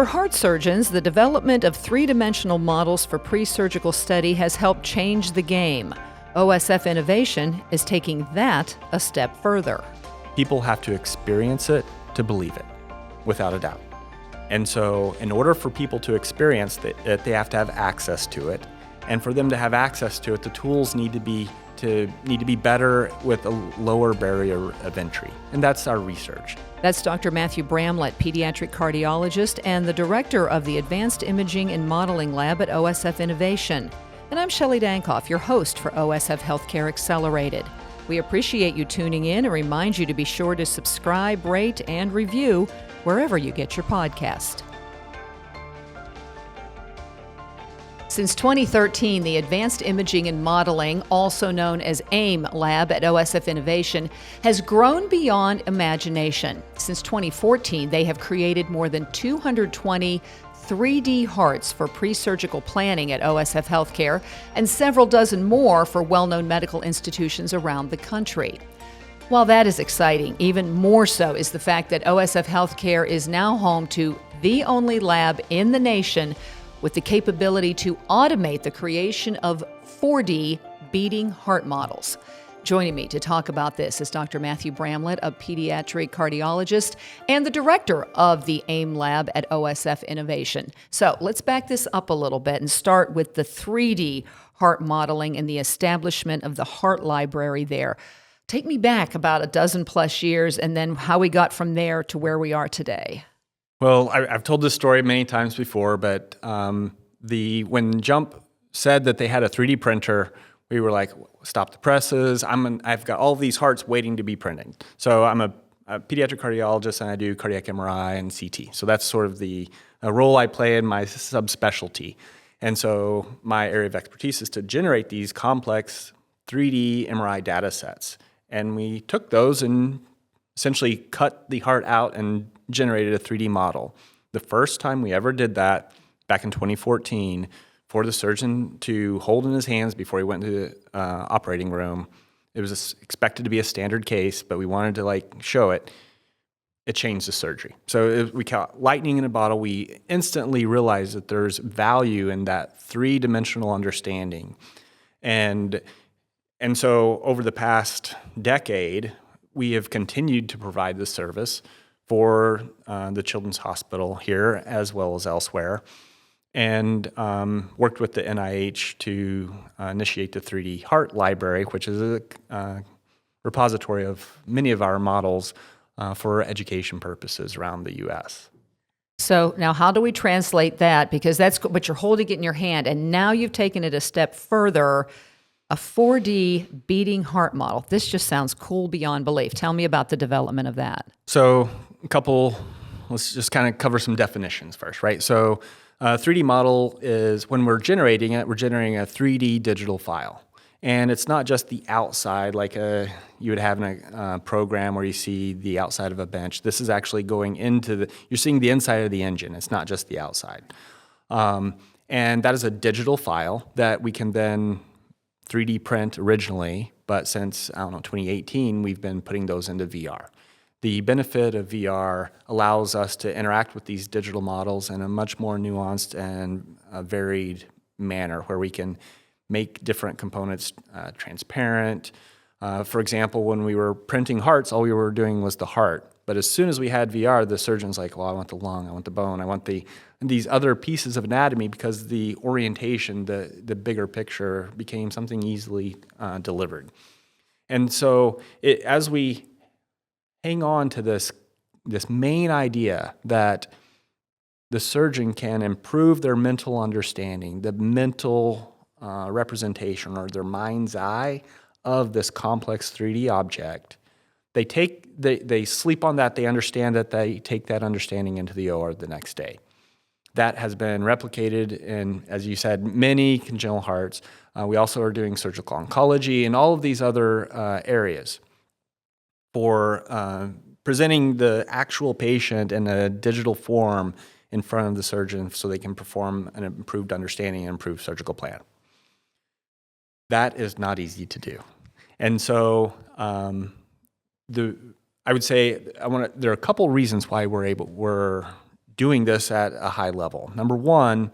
For heart surgeons, the development of three-dimensional models for pre-surgical study has helped change the game. OSF Innovation is taking that a step further. People have to experience it to believe it, without a doubt. And so in order for people to experience it, they have to have access to it. And for them to have access to it, the tools need to be better with a lower barrier of entry. And that's our research. That's Dr. Matthew Bramlett, pediatric cardiologist and the director of the Advanced Imaging and Modeling Lab at OSF Innovation. And I'm Shelley Dankoff, your host for OSF HealthCare Accelerated. We appreciate you tuning in and remind you to be sure to subscribe, rate, and review wherever you get your podcast. Since 2013, the Advanced Imaging and Modeling, also known as AIM Lab at OSF Innovation, has grown beyond imagination. Since 2014, they have created more than 220 3D hearts for pre-surgical planning at OSF HealthCare and several dozen more for well-known medical institutions around the country. While that is exciting, even more so is the fact that OSF HealthCare is now home to the only lab in the nation with the capability to automate the creation of 4D beating heart models. Joining me to talk about this is Dr. Matthew Bramlett, a pediatric cardiologist and the director of the AIM Lab at OSF Innovation. So let's back this up a little bit and start with the 3D heart modeling and the establishment of the heart library there. Take me back about a dozen plus years and then how we got from there to where we are today. Well, I've told this story many times before, but when Jump said that they had a 3D printer, we were like, stop the presses. I've got all these hearts waiting to be printed. So I'm a pediatric cardiologist and I do cardiac MRI and CT. So that's sort of the role I play in my subspecialty. And so my area of expertise is to generate these complex 3D MRI data sets. And we took those and essentially cut the heart out and generated a 3D model. The first time we ever did that, back in 2014, for the surgeon to hold in his hands before he went to the operating room. It was expected to be a standard case, but we wanted to show it. It changed the surgery. So we caught lightning in a bottle. We instantly realized that there's value in that three-dimensional understanding. And so over the past decade, we have continued to provide this service for the Children's Hospital here as well as elsewhere, and worked with the NIH to initiate the 3D Heart Library, which is a repository of many of our models for education purposes around the U.S. So now how do we translate that? Because that's what you're holding it in your hand, and now you've taken it a step further, a 4D beating heart model. This just sounds cool beyond belief. Tell me about the development of that. So let's just kind of cover some definitions first, right? So a 3D model is, when we're generating it, we're generating a 3D digital file. And it's not just the outside like you would have in a program where you see the outside of a bench. This is actually going into you're seeing the inside of the engine. It's not just the outside. And that is a digital file that we can then 3D print originally, but since, 2018, we've been putting those into VR. The benefit of VR allows us to interact with these digital models in a much more nuanced and varied manner, where we can make different components transparent. For example, when we were printing hearts, all we were doing was the heart. But as soon as we had VR, the surgeon's like, well, I want the lung, I want the bone, I want these other pieces of anatomy, because the orientation, the bigger picture became something easily delivered. And so as we hang on to this main idea that the surgeon can improve their mental understanding, the mental representation, or their mind's eye of this complex 3D object, they sleep on that, they understand that, they take that understanding into the OR the next day. That has been replicated in, as you said, many congenital hearts. We also are doing surgical oncology and all of these other areas for presenting the actual patient in a digital form in front of the surgeon so they can perform an improved understanding and improved surgical plan. That is not easy to do. And so I would say there are a couple reasons why we're doing this at a high level. Number one,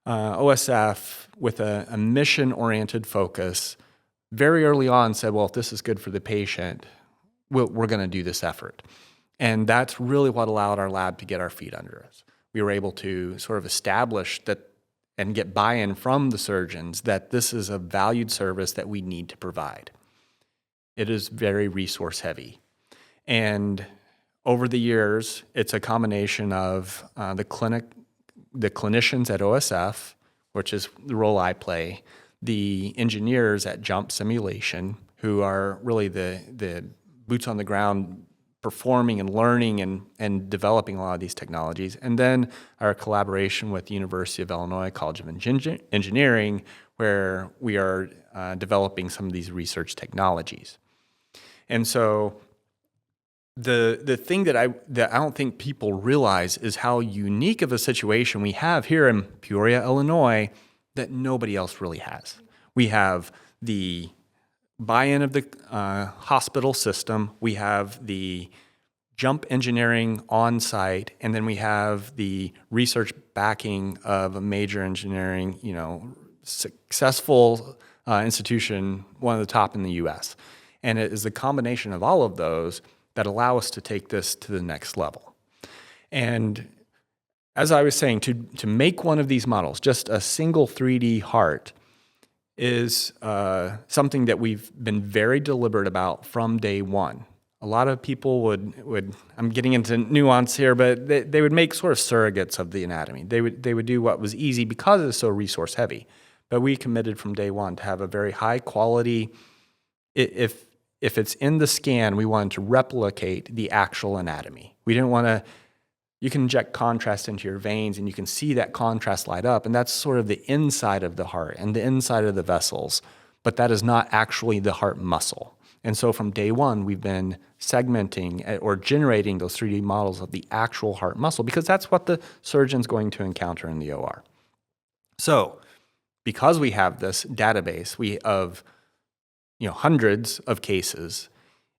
OSF, with a mission-oriented focus, very early on said, well, if this is good for the patient, we're going to do this effort. And that's really what allowed our lab to get our feet under us. We were able to sort of establish that and get buy-in from the surgeons that this is a valued service that we need to provide. It is very resource heavy. And over the years, it's a combination of the clinicians at OSF, which is the role I play, the engineers at Jump Simulation, who are really the boots on the ground performing and learning and developing a lot of these technologies, and then our collaboration with the University of Illinois College of Engineering, where we are developing some of these research technologies. And so the thing that I don't think people realize is how unique of a situation we have here in Peoria, Illinois, that nobody else really has. We have the buy-in of the hospital system, we have the Jump engineering on site, and then we have the research backing of a major engineering, successful institution, one of the top in the US. And it is the combination of all of those that allow us to take this to the next level. And as I was saying, to make one of these models, just a single 3D heart, is something that we've been very deliberate about from day one. A lot of people would I'm getting into nuance here, but they would make sort of surrogates of the anatomy. They would do what was easy because it's so resource heavy. But we committed from day one to have a very high quality. If it's in the scan, we wanted to replicate the actual anatomy. We didn't want to. You can inject contrast into your veins and you can see that contrast light up, and that's sort of the inside of the heart and the inside of the vessels, but that is not actually the heart muscle. And so from day one, we've been segmenting or generating those 3D models of the actual heart muscle because that's what the surgeon's going to encounter in the OR. So because we have this database of hundreds of cases,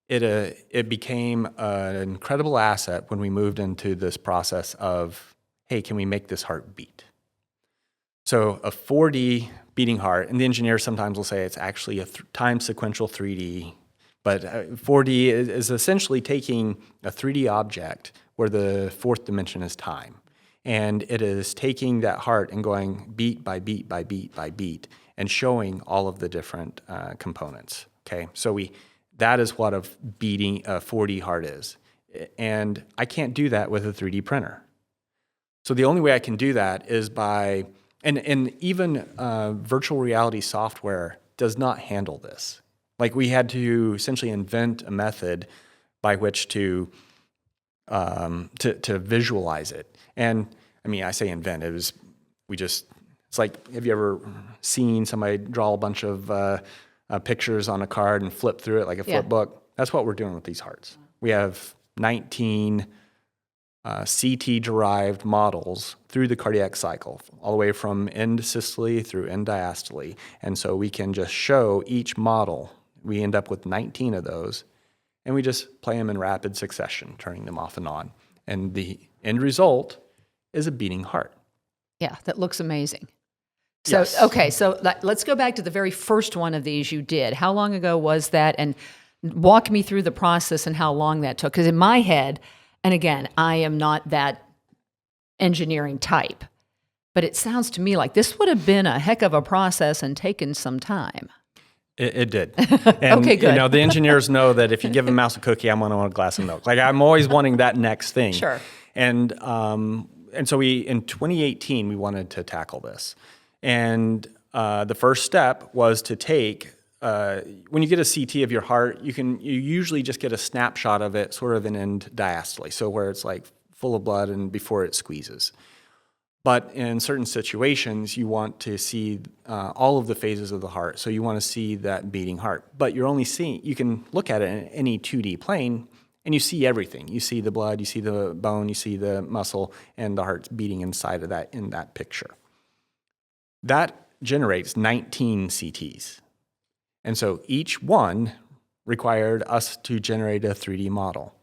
it became an incredible asset when we moved into this process of, hey, can we make this heart beat? So a 4D beating heart, and the engineers sometimes will say it's actually a time sequential 3D, but 4D is essentially taking a 3D object where the fourth dimension is time. And it is taking that heart and going beat by beat by beat by beat and showing all of the different components. Okay, so that is what a 4D heart is. And I can't do that with a 3D printer. So the only way I can do that is by, and even virtual reality software does not handle this. Like we had to essentially invent a method by which to visualize it. And I mean, I say invent, it's like, have you ever seen somebody draw a bunch of pictures on a card and flip through it like a flip book? That's what we're doing with these hearts. We have 19 CT-derived models through the cardiac cycle, all the way from end systole through end diastole. And so we can just show each model. We end up with 19 of those, and we just play them in rapid succession, turning them off and on. And the end result is a beating heart. Yeah, that looks amazing. So, Yes. Okay, so let's go back to the very first one of these you did. How long ago was that? And walk me through the process and how long that took. Because in my head, and again, I am not that engineering type, but it sounds to me like this would have been a heck of a process and taken some time. It did. And, Okay, good. the engineers know that if you give a mouse a cookie, I'm going to want a glass of milk. Like I'm always wanting that next thing. Sure. And so in 2018, we wanted to tackle this. And the first step was to take, when you get a CT of your heart, you usually just get a snapshot of it sort of in end diastole, so where it's like full of blood and before it squeezes. But in certain situations, you want to see all of the phases of the heart. So you want to see that beating heart. But you can look at it in any 2D plane and you see everything. You see the blood, you see the bone, you see the muscle, and the heart's beating inside of that in that picture. That generates 19 CTs. And so each one required us to generate a 3D model.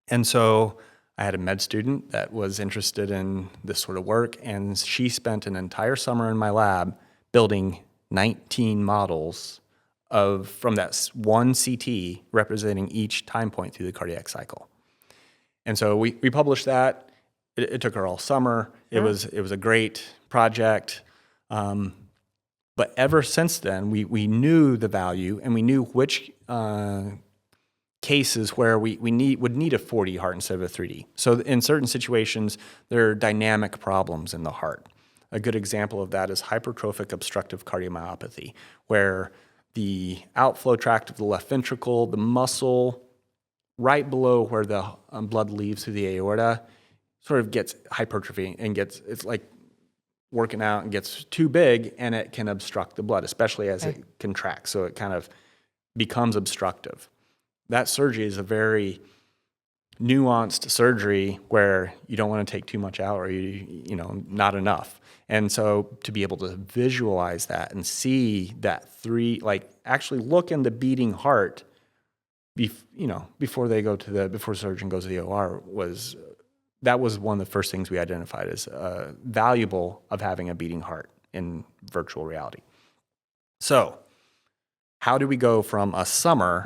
And so I had a med student that was interested in this sort of work, and she spent an entire summer in my lab building 19 models from that one CT representing each time point through the cardiac cycle. And so we published that. It took her all summer. Sure. It was a great project. But ever since then, we knew the value, and we knew which cases where we would need a 4D heart instead of a 3D. So in certain situations, there are dynamic problems in the heart. A good example of that is hypertrophic obstructive cardiomyopathy, where the outflow tract of the left ventricle, the muscle right below where the blood leaves through the aorta, sort of gets hypertrophy and it's like working out and gets too big, and it can obstruct the blood, especially as it contracts. So it kind of becomes obstructive. That surgery is a very nuanced surgery where you don't want to take too much out, or not enough. And so to be able to visualize that and see that actually look in the beating heart, before surgeon goes to the OR, that was one of the first things we identified as valuable of having a beating heart in virtual reality. So how do we go from a summer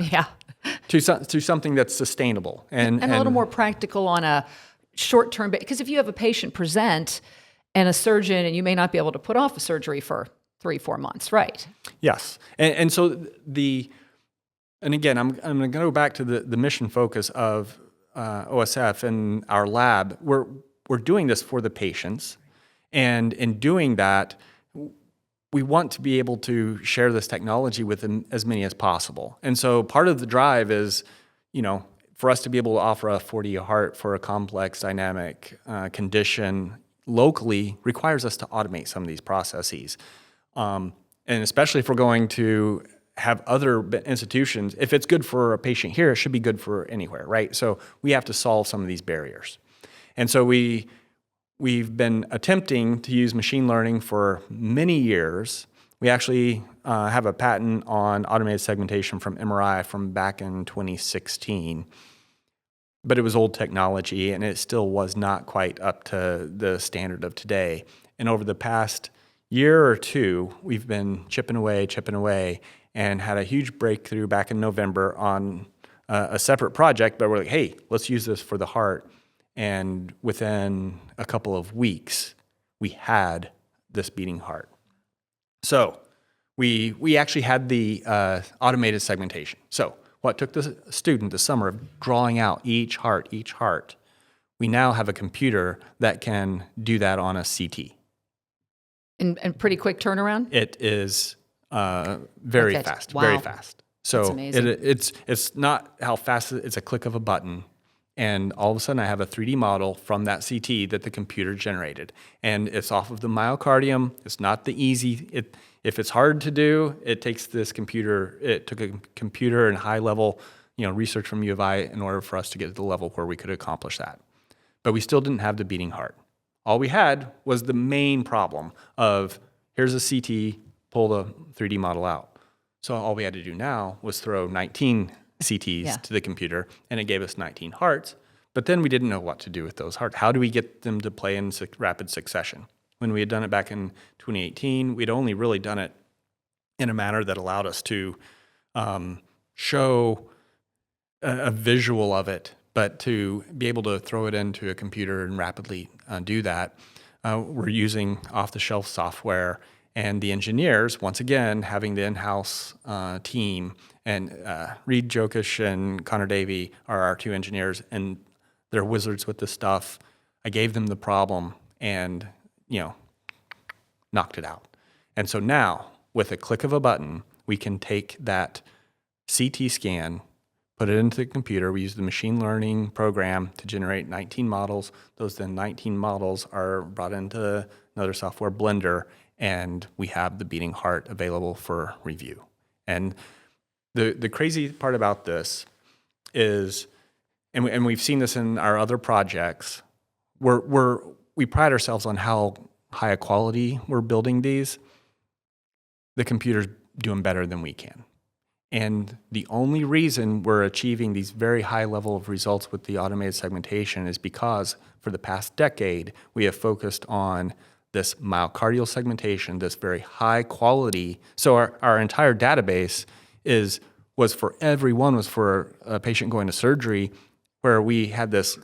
to something that's sustainable and a little more practical on a short-term basis? Because if you have a patient present and a surgeon, and you may not be able to put off a surgery for 3-4 months, right? Yes. And so again, I'm going to go back to the mission focus of OSF and our lab. We're doing this for the patients, and in doing that, we want to be able to share this technology with as many as possible. And so part of the drive is, for us to be able to offer a 4D heart for a complex dynamic condition locally requires us to automate some of these processes. And especially if we're going to have other institutions, if it's good for a patient here, it should be good for anywhere, right? So we have to solve some of these barriers. And so we've been attempting to use machine learning for many years. We actually have a patent on automated segmentation from MRI from back in 2016. But it was old technology, and it still was not quite up to the standard of today. And over the past year or two, we've been chipping away, and had a huge breakthrough back in November on a separate project. But we're like, hey, let's use this for the heart. And within a couple of weeks, we had this beating heart. So we actually had the automated segmentation. So what took the student the summer of drawing out each heart, we now have a computer that can do that on a CT. And pretty quick turnaround? It is very fast, very fast. So that's amazing. It's not how fast it's a click of a button. And all of a sudden I have a 3D model from that CT that the computer generated. And it's off of the myocardium. It's not the easy. If it's hard to do, it took a computer and high level, research from U of I in order for us to get to the level where we could accomplish that. But we still didn't have the beating heart. All we had was the main problem of here's a CT, pull the 3D model out. So all we had to do now was throw 19 CTs to the computer, and it gave us 19 hearts. But then we didn't know what to do with those hearts. How do we get them to play in rapid succession? When we had done it back in 2018, we'd only really done it in a manner that allowed us to show a visual of it, but to be able to throw it into a computer and rapidly do that, we're using off-the-shelf software. And the engineers, once again, having the in-house team, and Reed Jokish and Connor Davey are our two engineers, and they're wizards with this stuff. I gave them the problem and, knocked it out. And so now, with a click of a button, we can take that CT scan, put it into the computer. We use the machine learning program to generate 19 models. Those then 19 models are brought into another software, Blender, and we have the beating heart available for review. And the crazy part about this is, and we've seen this in our other projects, we pride ourselves on how high a quality we're building these. The computer's doing better than we can. And the only reason we're achieving these very high level of results with the automated segmentation is because for the past decade, we have focused on this myocardial segmentation, this very high quality. So our entire database was for a patient going to surgery, where we had this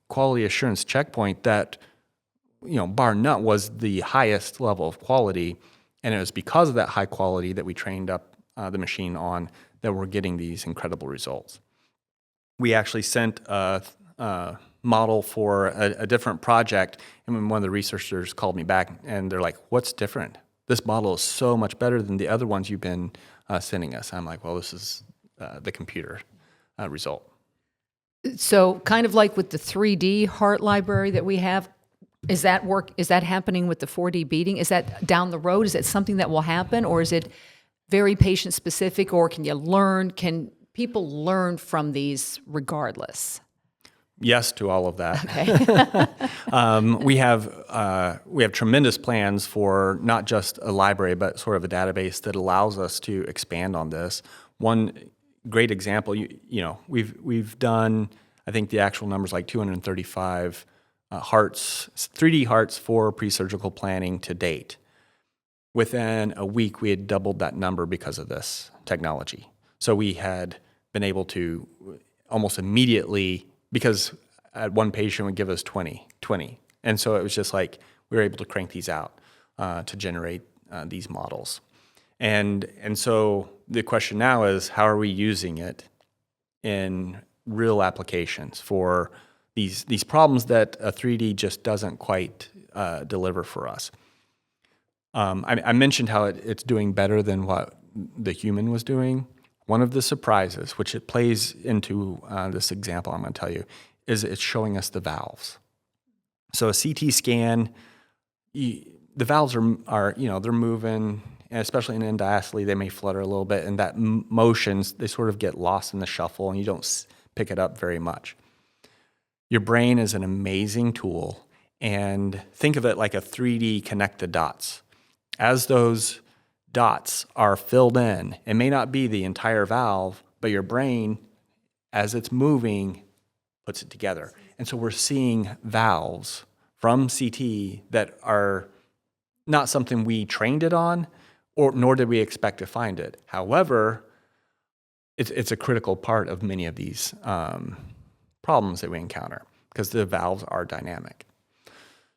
quality assurance checkpoint that, bar none, was the highest level of quality. And it was because of that high quality that we trained up the machine on that we're getting these incredible results. We actually sent a model for a different project, and when one of the researchers called me back, and they're like, "What's different? This model is so much better than the other ones you've been sending us." I'm like, "Well, this is the computer result." So kind of like with the 3D heart library that we have, is that happening with the 4D beating? Is that down the road? Is that something that will happen, or is it very patient specific, or can people learn from these regardless? Yes to all of that. Okay. We have tremendous plans for not just a library, but sort of a database that allows us to expand on this. One great example, we've done, I think the actual number's like 235 hearts, 3D hearts for pre-surgical planning to date. Within a week, we had doubled that number because of this technology. So we had been able to almost immediately, because one patient would give us 20. And so it was just like we were able to crank these out to generate these models. And so the question now is, how are we using it in real applications for these problems that a 3D just doesn't quite deliver for us? I mentioned how it's doing better than what the human was doing. One of the surprises, which it plays into this example I'm going to tell you, is it's showing us the valves. So a CT scan, the valves are they're moving, and especially in end diastole, they may flutter a little bit, and that motions, they sort of get lost in the shuffle, and you don't pick it up very much. Your brain is an amazing tool, and think of it like a 3D connect the dots. As those dots are filled in, it may not be the entire valve, but your brain, as it's moving, puts it together. And so we're seeing valves from CT that are not something we trained it on, nor did we expect to find it. However, it's a critical part of many of these problems that we encounter, because the valves are dynamic.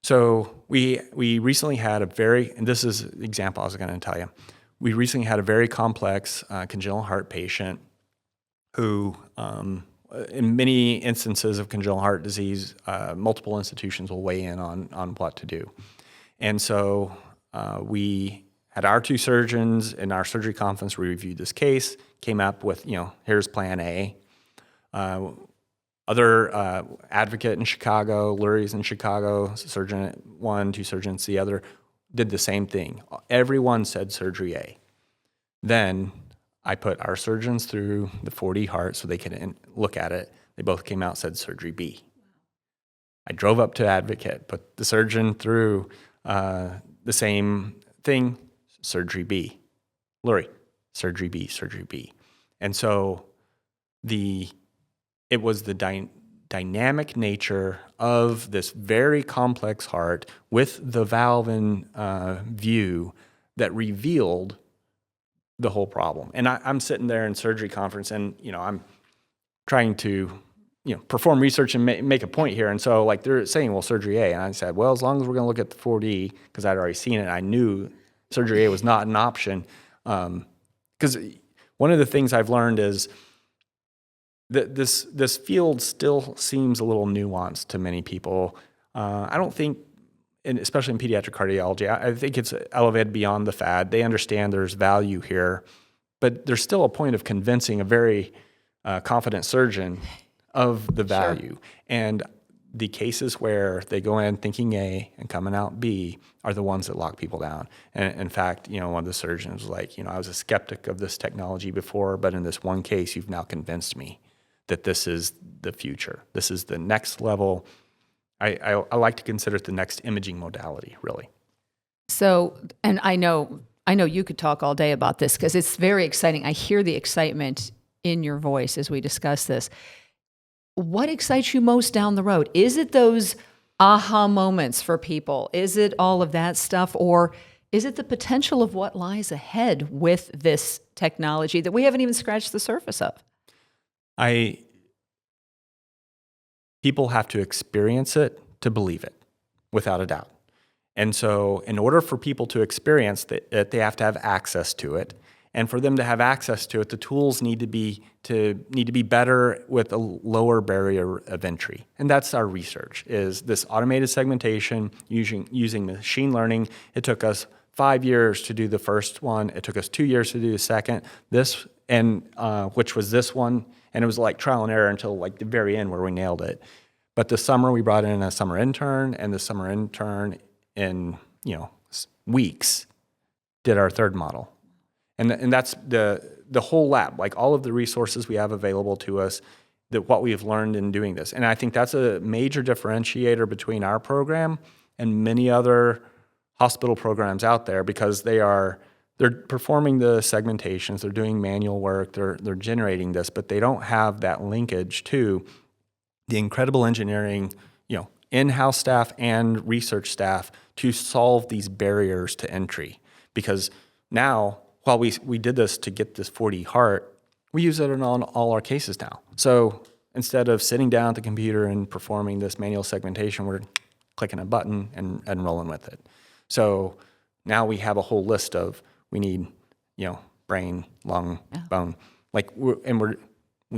So we recently had and this is the example I was going to tell you. We recently had a very complex congenital heart patient who, in many instances of congenital heart disease, multiple institutions will weigh in on what to do. And so we had our two surgeons in our surgery conference. We reviewed this case, came up with, here's plan A. Other advocate in Chicago, Lurie's in Chicago, surgeon one, two surgeons the other, did the same thing. Everyone said surgery A. Then I put our surgeons through the 4D heart so they could look at it. They both came out, said surgery B. I drove up to advocate, put the surgeon through the same thing, surgery B. Lurie, surgery B, surgery B. And so it was the dynamic nature of this very complex heart with the valve in view that revealed the whole problem. And I'm sitting there in surgery conference, and I'm trying to perform research and make a point here. And so like they're saying, well, surgery A. And I said, well, as long as we're going to look at the 4D, because I'd already seen it, I knew surgery A was not an option. Because one of the things I've learned is that this field still seems a little nuanced to many people. I don't think, and especially in pediatric cardiology, I think it's elevated beyond the fad. They understand there's value here, but there's still a point of convincing a very confident surgeon of the value. Sure. And the cases where they go in thinking A and coming out B are the ones that lock people down. And in fact, one of the surgeons was like, I was a skeptic of this technology before, but in this one case, you've now convinced me that this is the future. This is the next level. I like to consider it the next imaging modality, really. So, and I know I know you could talk all day about this because it's very exciting. I hear the excitement in your voice as we discuss this. What excites you most down the road? Is it those aha moments for people? Is it all of that stuff? Or is it the potential of what lies ahead with this technology that we haven't even scratched the surface of? People have to experience it to believe it, without a doubt. And so in order for people to experience it, they have to have access to it. And for them to have access to it, the tools need to be better with a lower barrier of entry. And that's our research, is this automated segmentation using machine learning. It took us 5 years to do the first one. It took us 2 years to do the second. Which was this one. And it was like trial and error until like the very end where we nailed it. But this summer we brought in a summer intern, and the summer intern in weeks did our third model. And that's the whole lab, like all of the resources we have available to us, what we've learned in doing this. And I think that's a major differentiator between our program and many other hospital programs out there, because they're performing the segmentations, they're doing manual work, they're generating this, but they don't have that linkage to the incredible engineering, in-house staff and research staff to solve these barriers to entry. Because now, while we did this to get this 4D heart, we use it on all our cases now. So instead of sitting down at the computer and performing this manual segmentation, we're clicking a button and rolling with it. So now we have a whole list of, we need, brain, lung, bone, we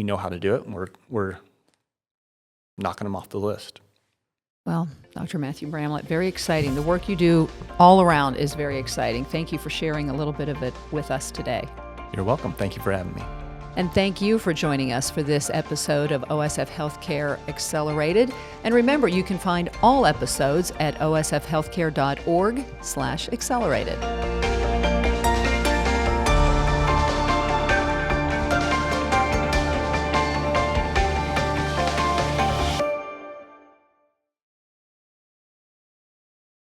know how to do it, and we're knocking them off the list. Well, Dr. Matthew Bramlett, very exciting. The work you do all around is very exciting. Thank you for sharing a little bit of it with us today. You're welcome. Thank you for having me. And thank you for joining us for this episode of OSF Healthcare Accelerated. And remember, you can find all episodes at osfhealthcare.org/accelerated.